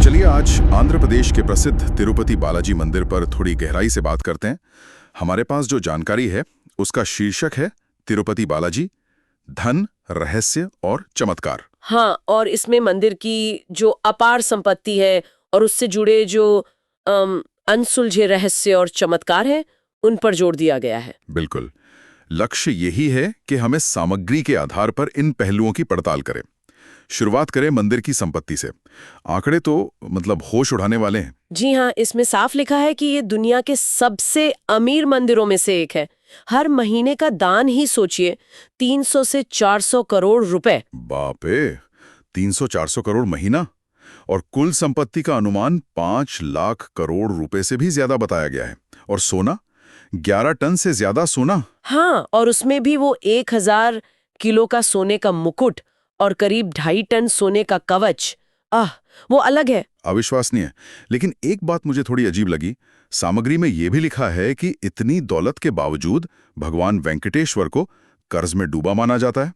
चलिए आज आंध्र प्रदेश के प्रसिद्ध तिरुपति बालाजी मंदिर पर थोड़ी गहराई से बात करते हैं। हमारे पास जो जानकारी है उसका शीर्षक है तिरुपति बालाजी, धन, रहस्य और चमत्कार। हाँ, और इसमें मंदिर की जो अपार संपत्ति है और उससे जुड़े जो अनसुलझे रहस्य और चमत्कार हैं, उन पर जोर दिया गया है। बिल्कुल, लक्ष्य यही है कि हमें सामग्री के आधार पर इन पहलुओं की पड़ताल करें। शुरुआत करें मंदिर की संपत्ति से। आंकड़े तो होश उड़ाने वाले हैं। जी हाँ, इसमें साफ लिखा है कि ये दुनिया के सबसे अमीर मंदिरों में से एक है। हर महीने का दान ही सोचिए, 300 से 400 करोड़ रुपए। बाप रे, 300-400 करोड़ महीना। और कुल संपत्ति का अनुमान 5 लाख करोड़ रुपए से भी ज्यादा बताया गया है। और सोना, 11 टन से ज्यादा सोना। हाँ, और उसमें भी वो 1000 किलो का सोने का मुकुट और करीब 2.5 टन सोने का कवच। वो अलग है, अविश्वसनीय। लेकिन एक बात मुझे थोड़ी अजीब लगी, सामग्री में यह भी लिखा है कि इतनी दौलत के बावजूद भगवान वेंकटेश्वर को कर्ज में डूबा माना जाता है।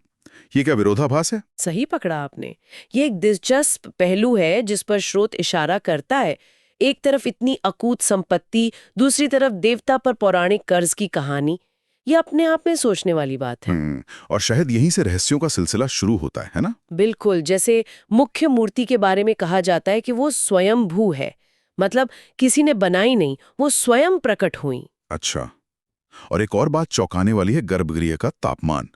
ये क्या विरोधाभास है? सही पकड़ा आपने। ये एक दिलचस्प पहलू है जिस पर स्रोत इशारा करता है। एक तरफ इतनी अकूत संपत्ति, दूसरी तरफ देवता पर पौराणिक कर्ज की कहानी। ये अपने आप में सोचने वाली बात है। और शायद यहीं से रहस्यों का सिलसिला शुरू होता है ना? बिल्कुल, जैसे मुख्य मूर्ति के बारे में कहा जाता है कि वो स्वयंभू है, मतलब किसी ने बनाई नहीं, वो स्वयं प्रकट हुई। अच्छा, और एक और बात चौंकाने वाली है गर्भगृह का तापमान।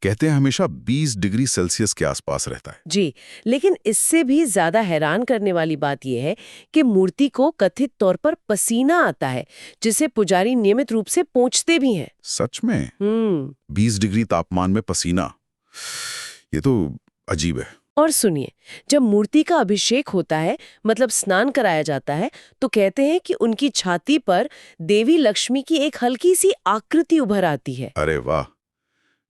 कहते हैं हमेशा 20 डिग्री सेल्सियस के आसपास रहता है। जी, लेकिन इससे भी ज्यादा हैरान करने वाली बात यह है कि मूर्ति को कथित तौर पर पसीना आता है, जिसे पुजारी नियमित रूप से पोंछते भी हैं। सच में? 20 डिग्री तापमान में पसीना, ये तो अजीब है। और सुनिए, जब मूर्ति का अभिषेक होता है, मतलब स्नान कराया जाता है, तो कहते हैं कि उनकी छाती पर देवी लक्ष्मी की एक हल्की सी आकृति उभर आती है। अरे वाह,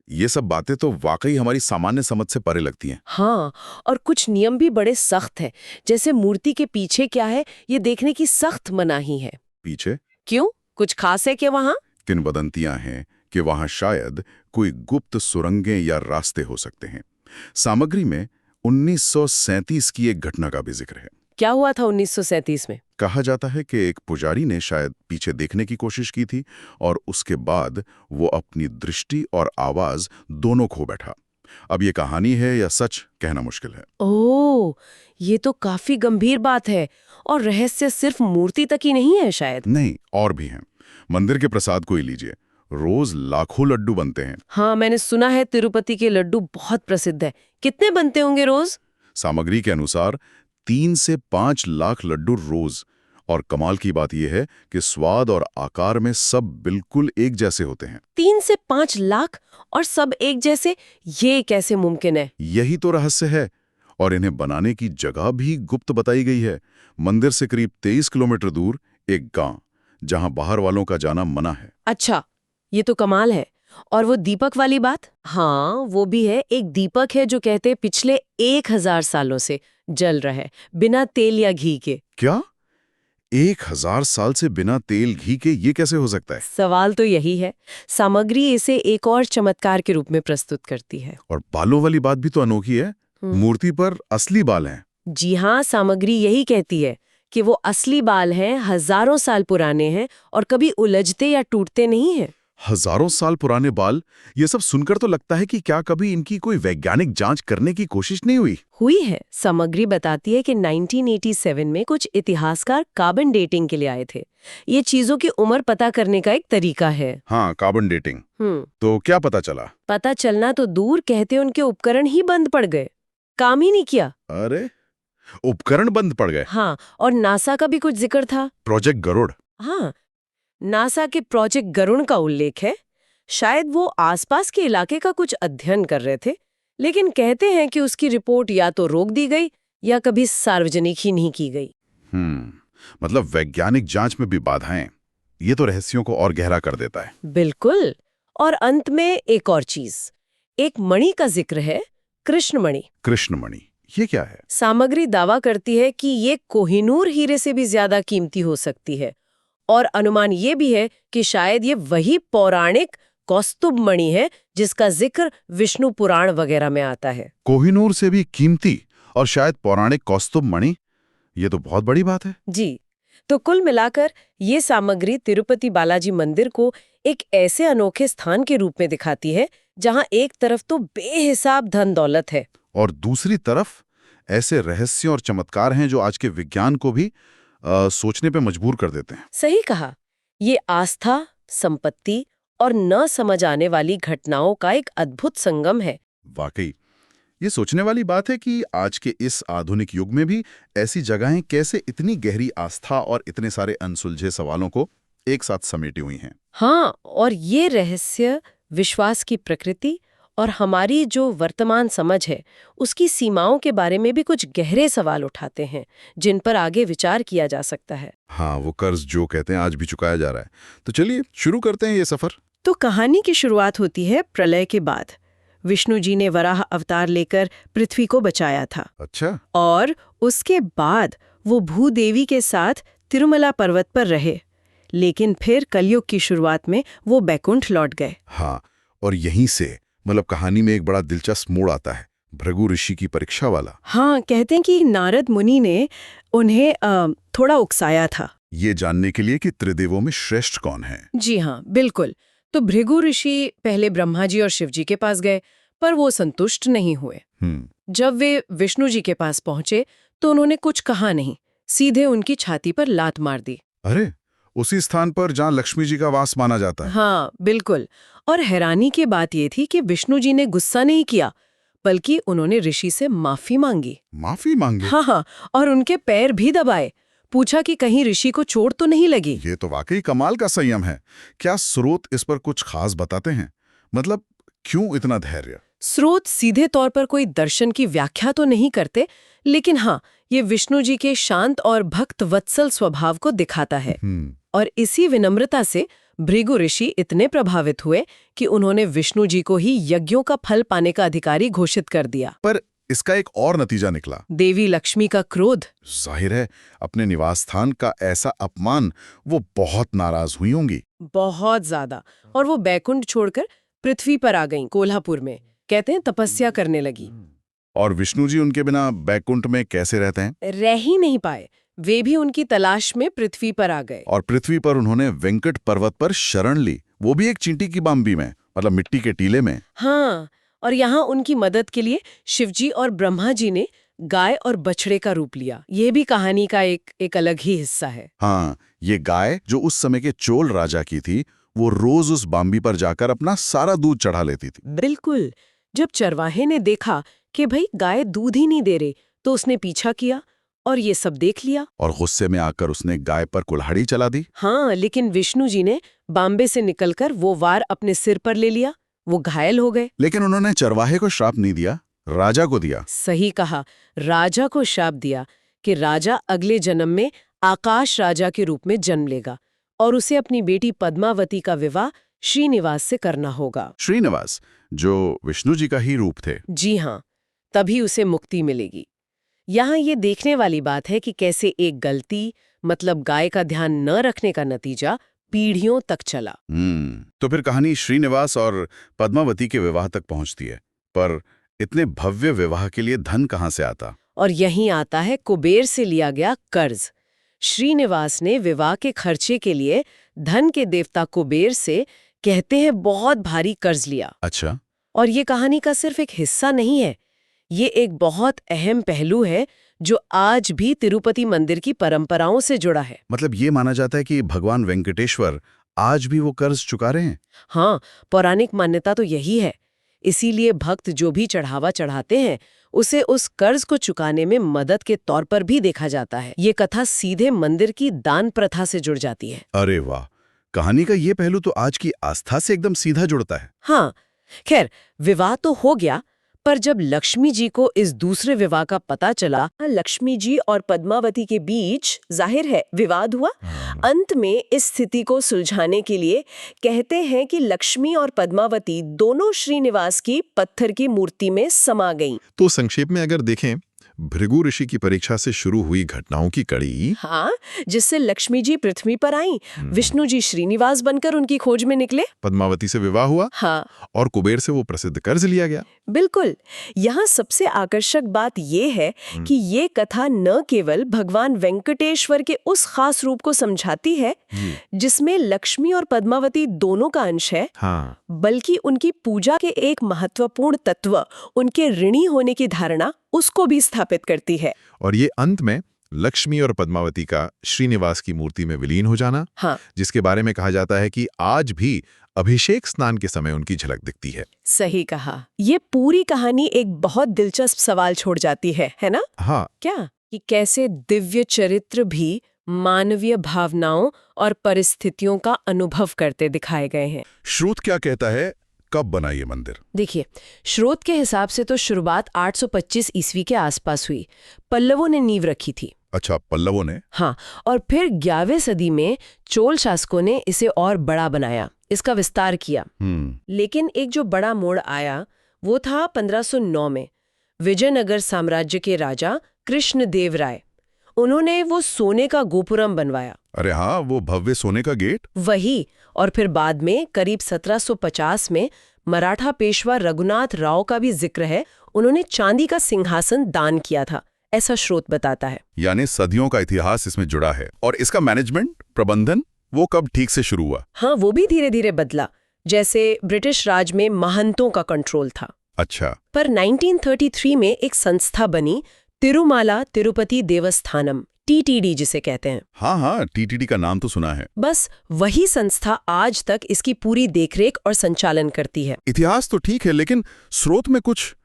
ये सब बातें तो वाकई हमारी सामान्य समझ से परे लगती हैं। हाँ, और कुछ नियम भी बड़े सख्त हैं, जैसे मूर्ति के पीछे क्या है ये देखने की सख्त मनाही है। पीछे? क्यों, कुछ खास है क्या वहाँ? किंवदंतियां हैं कि वहां शायद कोई गुप्त सुरंगें या रास्ते हो सकते हैं। सामग्री में 1937 की एक घटना का भी जिक्र है। क्या हुआ था 1937 में? कहा जाता है कि एक पुजारी ने शायद पीछे देखने की कोशिश की थी और उसके बाद वो अपनी दृष्टि और आवाज दोनों खो बैठा। अब ये कहानी है या सच, कहना मुश्किल है। ओह, ये तो काफी गंभीर बात है। और रहस्य सिर्फ मूर्ति तक ही नहीं है शायद। नहीं, और भी हैं। मंदिर के प्रसाद को ही लीजिए, रोज लाखों लड्डू बनते हैं। हाँ, मैंने सुना है तिरुपति के लड्डू बहुत प्रसिद्ध है। कितने बनते होंगे रोज? सामग्री के अनुसार 3 से 5 लाख लड्डू रोज। और कमाल की बात यह है कि स्वाद और आकार में सब बिल्कुल एक जैसे होते हैं। 3 से 5 लाख और सब एक जैसे, ये कैसे मुमकिन है? यही तो रहस्य है। और इन्हें बनाने की जगह भी गुप्त बताई गई है। मंदिर से करीब 23 किलोमीटर दूर एक गांव, जहां बाहर वालों का जाना मना है। अच्छा, ये तो कमाल है। और वो दीपक वाली बात? हाँ, वो भी है। एक दीपक है जो कहते पिछले 1000 सालों से जल रहा है, बिना तेल या घी के। क्या 1000 साल से बिना तेल घी के ये कैसे हो सकता है? सवाल तो यही है। सामग्री इसे एक और चमत्कार के रूप में प्रस्तुत करती है। और बालों वाली बात भी तो अनोखी है। मूर्ति पर असली बाल हैं। जी हाँ, सामग्री यही कहती है कि वो असली बाल हैं, हजारों साल पुराने हैं और कभी उलझते या टूटते नहीं हैं। हजारों साल पुराने बाल, ये सब सुनकर तो लगता है कि क्या कभी इनकी कोई वैज्ञानिक जांच करने की कोशिश नहीं हुई? हुई है। सामग्री बताती है कि 1987 में कुछ इतिहासकार कार्बन डेटिंग के लिए आए थे। ये चीजों की उम्र पता करने का एक तरीका है। हाँ, कार्बन डेटिंग। तो क्या पता चला? पता चलना तो दूर, कहते उनके उपकरण ही बंद पड़ गए, काम ही नहीं किया। अरे, उपकरण बंद पड़ गए? हाँ, और नासा का भी कुछ जिक्र था। प्रोजेक्ट गरुड़? हाँ, नासा के प्रोजेक्ट गरुड़ का उल्लेख है। शायद वो आसपास के इलाके का कुछ अध्ययन कर रहे थे, लेकिन कहते हैं कि उसकी रिपोर्ट या तो रोक दी गई या कभी सार्वजनिक ही नहीं की गई। मतलब वैज्ञानिक जांच में भी बाधाएं। ये तो रहस्यों को और गहरा कर देता है। बिल्कुल। और अंत में एक और चीज, एक मणि का जिक्र है, कृष्णमणि। कृष्णमणि, ये क्या है? सामग्री दावा करती है कि ये कोहिनूर हीरे से भी ज्यादा कीमती हो सकती है। और अनुमान ये भी है कि शायद ये वही पौराणिक कौस्तुभ मणि है जिसका जिक्र विष्णु पुराण वगैरह में आता है। कोहिनूर से भी कीमती और शायद पौराणिक कौस्तुभ मणि। ये तो बहुत बड़ी बात है। जी, तो कुल मिलाकर ये सामग्री तिरुपति बालाजी मंदिर को एक ऐसे अनोखे स्थान के रूप में दिखाती है जहां एक तरफ तो बेहिसाब धन दौलत है और दूसरी तरफ ऐसे रहस्य और चमत्कार हैं जो आज के विज्ञान को भी सोचने पे मजबूर कर देते हैं। सही कहा। ये आस्था, संपत्ति और न समझ आने वाली घटनाओं का एक अद्भुत संगम है। वाकई ये सोचने वाली बात है कि आज के इस आधुनिक युग में भी ऐसी जगहें कैसे इतनी गहरी आस्था और इतने सारे अनसुलझे सवालों को एक साथ समेटी हुई हैं। हाँ, और ये रहस्य विश्वास की प्रकृति और हमारी जो वर्तमान समझ है उसकी सीमाओं के बारे में भी कुछ गहरे सवाल उठाते हैं जिन पर आगे विचार किया जा सकता है। हाँ, वो कर्ज जो कहते हैं आज भी चुकाया जा रहा है। तो चलिए शुरू करते हैं ये सफर। तो कहानी की शुरुआत होती है प्रलय के बाद। विष्णु जी ने वराह अवतार लेकर पृथ्वी को बचाया था। अच्छा। और उसके बाद वो भूदेवी के साथ तिरुमला पर्वत पर रहे, लेकिन फिर कलयुग की शुरुआत में वो बैकुंठ लौट गए। हाँ, और यहीं से मतलब कहानी में एक बड़ा दिलचस्प मोड़ आता है, भृगु ऋषि की परीक्षा वाला। हाँ, कहते हैं कि नारद मुनि ने उन्हें थोड़ा उकसाया था, ये जानने के लिए कि त्रिदेवों में श्रेष्ठ कौन है। जी हाँ, बिल्कुल। तो भृगु ऋषि पहले ब्रह्मा जी और शिव जी के पास गए, पर वो संतुष्ट नहीं हुए। जब वे विष्णु जी के पास पहुंचे तो उन्होंने कुछ कहा नहीं, सीधे उनकी छाती पर लात मार दी। अरे, उसी स्थान पर जहाँ लक्ष्मी जी का वास माना जाता है। हाँ, बिल्कुल। और हैरानी की बात ये थी कि विष्णु जी ने गुस्सा नहीं किया, बल्कि उन्होंने ऋषि से माफी मांगी। माफी मांगी? हाँ, और उनके पैर भी दबाए, पूछा कि कहीं ऋषि को चोट तो नहीं लगी। ये तो वाकई कमाल का संयम है। क्या स्रोत इस पर कुछ खास बताते हैं? मतलब क्यों इतना धैर्य? स्रोत सीधे तौर पर कोई दर्शन की व्याख्या तो नहीं करते, लेकिन हाँ, ये विष्णु जी के शांत और भक्त वत्सल स्वभाव को दिखाता है। और इसी विनम्रता से भृगु ऋषि इतने प्रभावित हुए कि उन्होंने विष्णु जी को ही यज्ञों का फल पाने का अधिकारी घोषित कर दिया। पर इसका एक और नतीजा निकला। देवी लक्ष्मी का क्रोध। जाहिर है, अपने निवास स्थान का ऐसा अपमान वो बहुत नाराज हुई होंगी। बहुत ज्यादा। और वो बैकुंठ छोड़कर पृथ्वी पर आ गईं, कोल्हापुर में। कहते हैं तपस्या करने लगी। और विष्णु जी उनके बिना बैकुंठ में कैसे रहते हैं? रह ही नहीं पाए, वे भी उनकी तलाश में पृथ्वी पर आ गए। और पृथ्वी पर उन्होंने वेंकट पर्वत पर शरण ली, वो भी एक चींटी की बाम्बी में, मतलब मिट्टी के टीले में। हाँ, और यहाँ उनकी मदद के लिए शिवजी और ब्रह्मा जी ने गाय और बछड़े का रूप लिया। ये भी कहानी का एक अलग ही हिस्सा है। हाँ, ये गाय जो उस समय के चोल राजा की थी, वो रोज उस बाम्बी पर जाकर अपना सारा दूध चढ़ा लेती थी। बिल्कुल। जब चरवाहे ने देखा कि भाई गाय दूध ही नहीं दे रही, तो उसने पीछा किया और ये सब देख लिया। और गुस्से में आकर उसने गाय पर कुल्हाड़ी चला दी। हाँ, लेकिन विष्णु जी ने बाम्बे से निकलकर वो वार अपने सिर पर ले लिया। वो घायल हो गए। लेकिन उन्होंने चरवाहे को श्राप नहीं दिया, राजा को दिया। सही कहा, राजा को श्राप दिया कि राजा अगले जन्म में आकाश राजा के रूप में जन्म लेगा और उसे अपनी बेटी पद्मावती का विवाह श्रीनिवास से करना होगा। श्रीनिवास, जो विष्णु जी का ही रूप थे। जी हाँ, तभी उसे मुक्ति मिलेगी। यहाँ ये देखने वाली बात है कि कैसे एक गलती, मतलब गाय का ध्यान न रखने का नतीजा पीढ़ियों तक चला। तो फिर कहानी श्रीनिवास और पद्मावती के विवाह तक पहुंचती है, पर इतने भव्य विवाह के लिए धन कहाँ से आता? और यहीं आता है कुबेर से लिया गया कर्ज। श्रीनिवास ने विवाह के खर्चे के लिए धन के देवता कुबेर से, कहते हैं, बहुत भारी कर्ज लिया। अच्छा। और ये कहानी का सिर्फ एक हिस्सा नहीं है, ये एक बहुत अहम पहलू है जो आज भी तिरुपति मंदिर की परंपराओं से जुड़ा है। मतलब ये माना जाता है कि भगवान वेंकटेश्वर आज भी वो कर्ज चुका रहे हैं? हाँ, पौराणिक मान्यता तो यही है। इसीलिए भक्त जो भी चढ़ावा चढ़ाते हैं उसे उस कर्ज को चुकाने में मदद के तौर पर भी देखा जाता है। ये कथा सीधे मंदिर की दान प्रथा से जुड़ जाती है। अरे वाह, कहानी का ये पहलू तो आज की आस्था से एकदम सीधा जुड़ता है। हाँ, खैर, विवाह तो हो गया, पर जब लक्ष्मी जी को इस दूसरे विवाह का पता चला, लक्ष्मी जी और पद्मावती के बीच जाहिर है विवाद हुआ। अंत में इस स्थिति को सुलझाने के लिए कहते हैं कि लक्ष्मी और पद्मावती दोनों श्रीनिवास की पत्थर की मूर्ति में समा गईं। तो संक्षेप में अगर देखें, भृगु ऋषि की परीक्षा से शुरू हुई घटनाओं की कड़ी। हाँ, जिससे लक्ष्मी जी पृथ्वी पर आईं, विष्णु जी श्रीनिवास बनकर उनकी खोज में निकले। पद्मावती से विवाह हुआ। हाँ, और कुबेर से वो प्रसिद्ध कर्ज लिया गया। बिल्कुल। यहाँ सबसे आकर्षक बात ये है कि ये कथा न केवल भगवान वेंकटेश्वर के उस खास रूप को समझाती है जिसमें लक्ष्मी और पद्मावती दोनों का अंश है, हाँ। बल्कि उनकी पूजा के एक महत्वपूर्ण तत्व, उनके ऋणी होने की धारणा, उसको भी स्थापित करती है। और ये अंत में लक्ष्मी और पद्मावती का श्रीनिवास की मूर्ति में विलीन हो जाना, हाँ, जिसके बारे में कहा जाता है कि आज भी अभिषेक स्नान के समय उनकी झलक दिखती है। सही कहा। ये पूरी कहानी एक बहुत दिलचस्प सवाल छोड़ जाती है ना? हाँ। क्या कि कैसे दिव्य चरित्र भी मानवीय भावनाओं और परिस्थितियों का अनुभव करते दिखाए गए हैं। श्रोत क्या कहता है, कब बना ये मंदिर? देखिए, श्रोत के हिसाब से तो शुरुआत 825 ईस्वी के आसपास हुई। पल्लवों ने नींव रखी थी। अच्छा, पल्लवों ने? हाँ, और फिर 11वीं सदी में चोल शासकों ने इसे और बड़ा बनाया, इसका विस्तार किया। लेकिन एक जो बड़ा मोड़ आया वो था 1509 में। विजयनगर साम्राज्य के राजा कृष्णदेव राय, उन्होंने वो सोने का गोपुरम बनवाया। अरे हाँ, वो भव्य सोने का गेट। वही। और फिर बाद में करीब 1750 में मराठा पेशवा रघुनाथ राव का भी जिक्र है, उन्होंने चांदी का सिंहासन दान किया था, ऐसा स्रोत बताता है। यानी सदियों का इतिहास इसमें जुड़ा है। और इसका मैनेजमेंट, प्रबंधन, वो कब ठीक से शुरू हुआ? हाँ, वो भी धीरे धीरे बदला। जैसे ब्रिटिश राज में महंतों का कंट्रोल था। अच्छा। पर 1933 में एक संस्था बनी, तिरुमाला तिरुपति देवस्थानम, TTD जिसे कहते हैं। हाँ, TTD का नाम तो सुना है। बस वही संस्था आज तक इसकी पूरी देखरेख और संचालन करती है। इतिहास तो ठीक है, लेकिन स्रोत में कुछ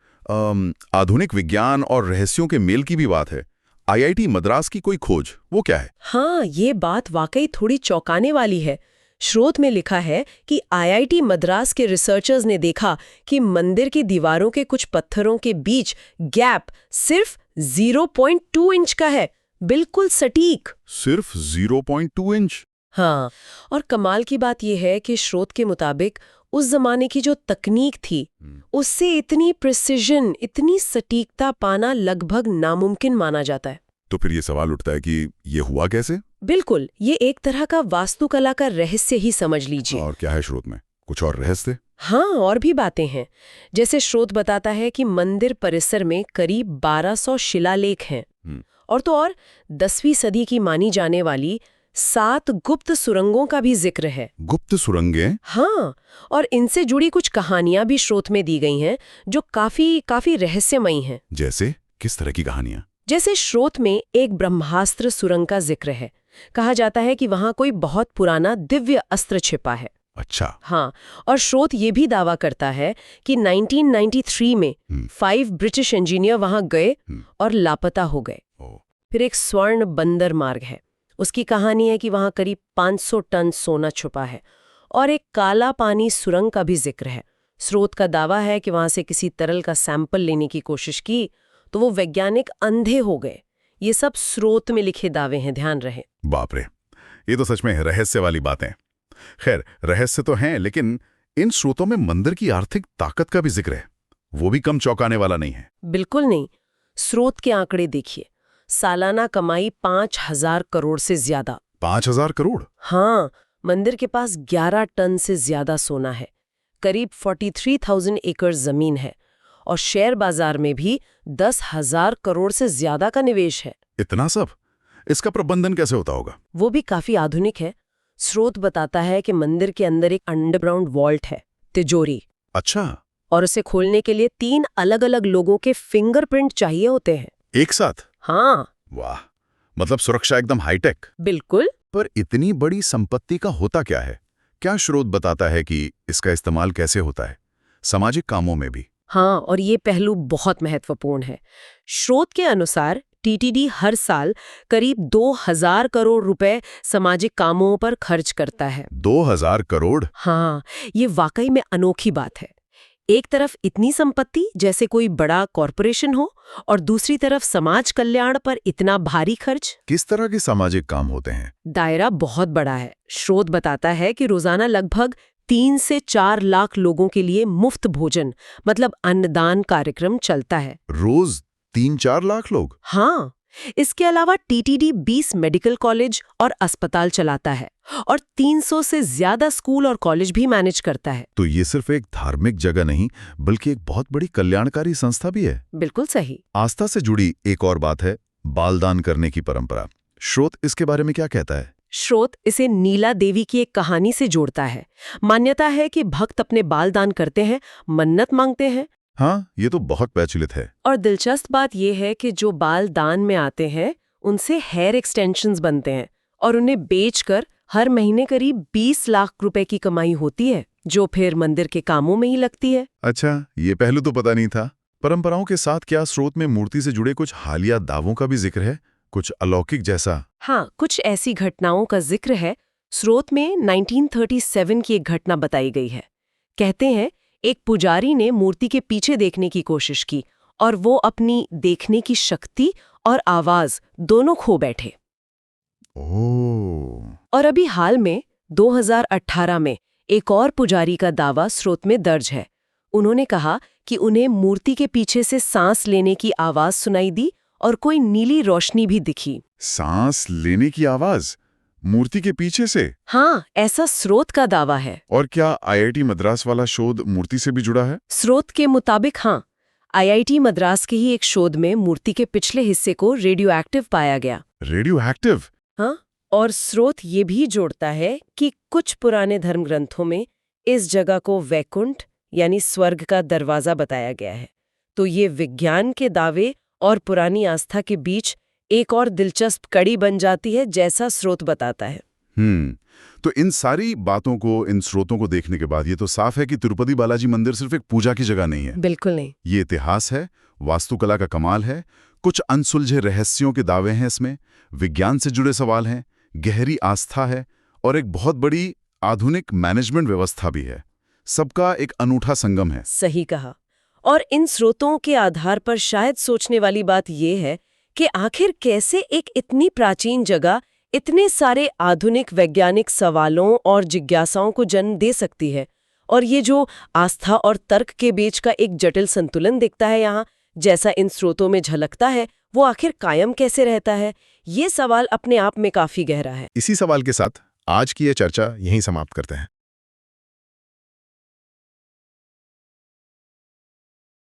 आधुनिक विज्ञान और रहस्यों के मेल की भी बात है। IIT मद्रास की कोई खोज, वो क्या है? हाँ, ये बात वाकई थोड़ी चौंकाने वाली है। स्रोत में लिखा है कि IIT मद्रास के रिसर्चर्स ने देखा कि मंदिर की दीवारों के कुछ पत्थरों के बीच गैप सिर्फ 0.2 इंच का है, बिल्कुल सटीक। सिर्फ 0.2 इंच? हाँ, और कमाल की बात यह है कि स्रोत के मुताबिक उस जमाने की जो तकनीक थी, उससे इतनी प्रिसिजन, इतनी सटीकता पाना लगभग नामुमकिन माना जाता है। तो फिर ये सवाल उठता है कि ये हुआ कैसे? बिल्कुल, ये एक तरह का वास्तुकला का रहस्य ही समझ लीजिए। और क्या है स्रोत में? कुछ और रहस्य? हाँ, और भी बातें हैं। जैसे स्रोत बताता है कि मंदिर परिसर में करीब 1200 शिलालेख हैं। और तो और 10वीं सदी की मानी जाने वाली 7 गुप्त सुरंगों का भी जिक्र है। गुप्त सुरंगें? हाँ, और इनसे जुड़ी कुछ कहानियां भी स्रोत में दी गई हैं जो काफी रहस्यमयी हैं। जैसे किस तरह की कहानियां? जैसे स्रोत में एक ब्रह्मास्त्र सुरंग का जिक्र है। कहा जाता है कि वहां कोई बहुत पुराना दिव्य अस्त्र छिपा है। अच्छा। हाँ, और स्रोत ये भी दावा करता है कि 1993 में 5 ब्रिटिश इंजीनियर वहां गए और लापता हो गए। फिर एक स्वर्ण बंदर मार्ग है, उसकी कहानी है कि वहां करीब 500 टन सोना छुपा है। और एक काला पानी सुरंग का भी जिक्र है। स्रोत का दावा है कि वहां से किसी तरल का सैंपल लेने की कोशिश की तो वो वैज्ञानिक अंधे हो गए। ये सब स्रोत में लिखे दावे हैं, ध्यान रहे। बाप रे, ये तो सच में रहस्य वाली बातें। खैर, रहस्य तो हैं, लेकिन इन स्रोतों में मंदिर की आर्थिक ताकत का भी जिक्र है। वो भी कम चौंकाने वाला नहीं है। बिल्कुल नहीं। स्रोत के आंकड़े देखिए, सालाना कमाई 5000 करोड़ से ज्यादा। 5000 करोड़? हाँ, मंदिर के पास 11 टन से ज्यादा सोना है, करीब 43,000 एकड़ जमीन है, और शेयर बाजार में भी 10,000 करोड़ से ज्यादा का निवेश है। इतना सब? इसका प्रबंधन कैसे होता होगा? वो भी काफी आधुनिक है। स्रोत बताता है कि मंदिर के अंदर एक अंडरग्राउंड वॉल्ट है, तिजोरी। अच्छा। और उसे खोलने के लिए 3 अलग-अलग लोगों के फिंगरप्रिंट चाहिए होते हैं। एक साथ? हाँ। वाह, मतलब सुरक्षा एकदम हाईटेक। बिल्कुल। पर इतनी बड़ी संपत्ति का होता क्या है? क्या स्रोत बताता है कि इसका इस्तेमाल कैसे होता है, सामाजिक कामों में भी? हाँ, और ये पहलू बहुत महत्वपूर्ण है। स्रोत के अनुसार TTD हर साल करीब 2000 करोड़ रुपए सामाजिक कामों पर खर्च करता है। 2000 करोड़? हाँ, ये वाकई में अनोखी बात है। एक तरफ इतनी संपत्ति जैसे कोई बड़ा कॉरपोरेशन हो, और दूसरी तरफ समाज कल्याण पर इतना भारी खर्च। किस तरह के सामाजिक काम होते हैं? दायरा बहुत बड़ा है। स्रोत बताता है कि रोजाना लगभग 3 से 4 लाख लोगों के लिए मुफ्त भोजन, मतलब अन्नदान कार्यक्रम चलता है। रोज 3-4 लाख लोग? हाँ, इसके अलावा टीटीडी 20 मेडिकल कॉलेज और अस्पताल चलाता है और 300 से ज्यादा स्कूल और कॉलेज भी मैनेज करता है। तो ये सिर्फ एक धार्मिक जगह नहीं, बल्कि एक बहुत बड़ी कल्याणकारी संस्था भी है। बिल्कुल सही। आस्था से जुड़ी एक और बात है बालदान करने की परंपरा। स्रोत इसके बारे में क्या कहता है? स्रोत इसे नीला देवी की एक कहानी से जोड़ता है। मान्यता है कि भक्त अपने बाल दान करते हैं, मन्नत मांगते हैं। हाँ, ये तो बहुत प्रचलित है। और दिलचस्प बात यह है कि जो बाल दान में आते हैं उनसे हेयर एक्सटेंशंस बनते हैं और उन्हें बेचकर हर महीने करीब 20 लाख रुपए की कमाई होती है, जो फिर मंदिर के कामों में ही लगती है। अच्छा, ये पहलू तो पता नहीं था। परंपराओं के साथ क्या स्रोत में मूर्ति से जुड़े कुछ हालिया दावों का भी जिक्र है, कुछ अलौकिक जैसा? हाँ, कुछ ऐसी घटनाओं का जिक्र है। स्रोत में 1937 की एक घटना बताई गई है। कहते हैं एक पुजारी ने मूर्ति के पीछे देखने की कोशिश की और वो अपनी देखने की शक्ति और आवाज दोनों खो बैठे। ओह। और अभी हाल में 2018 में एक और पुजारी का दावा स्रोत में दर्ज है। उन्होंने कहा कि उन्हें मूर्ति के पीछे से सांस लेने की आवाज सुनाई दी और कोई नीली रोशनी भी दिखी। सांस लेने की आवाज मूर्ति के पीछे से? हाँ, ऐसा स्रोत का दावा है। और क्या आईआईटी मद्रास वाला शोध मूर्ति से भी जुड़ा है? स्रोत के मुताबिक हाँ, आईआईटी मद्रास के ही एक शोध में मूर्ति के पिछले हिस्से को रेडियो एक्टिव पाया गया। Radio active? हाँ, और स्रोत ये भी जोड़ता है कि कुछ पुराने धर्म ग्रंथों में इस जगह को वैकुंठ यानी स्वर्ग का दरवाजा बताया गया है। तो ये विज्ञान के दावे और पुरानी आस्था के बीच एक और दिलचस्प कड़ी बन जाती है, जैसा स्रोत बताता है। तो इन सारी बातों को, इन स्रोतों को देखने के बाद ये तो साफ है कि तिरुपति बालाजी मंदिर सिर्फ एक पूजा की जगह नहीं है। बिल्कुल नहीं। ये इतिहास है, वास्तुकला का कमाल है, कुछ अनसुलझे रहस्यों के दावे हैं इसमें, विज्ञान से जुड़े सवाल हैं, गहरी आस्था है और एक बहुत बड़ी आधुनिक मैनेजमेंट व्यवस्था भी है। सबका एक अनूठा संगम है। सही कहा। और इन स्रोतों के आधार पर शायद सोचने वाली बात यह है कि आखिर कैसे एक इतनी प्राचीन जगह इतने सारे आधुनिक वैज्ञानिक सवालों और जिज्ञासाओं को जन्म दे सकती है। और ये जो आस्था और तर्क के बीच का एक जटिल संतुलन दिखता है यहाँ, जैसा इन स्रोतों में झलकता है, वो आखिर कायम कैसे रहता है? ये सवाल अपने आप में काफी गहरा है। इसी सवाल के साथ आज की ये चर्चा यहीं समाप्त करते हैं।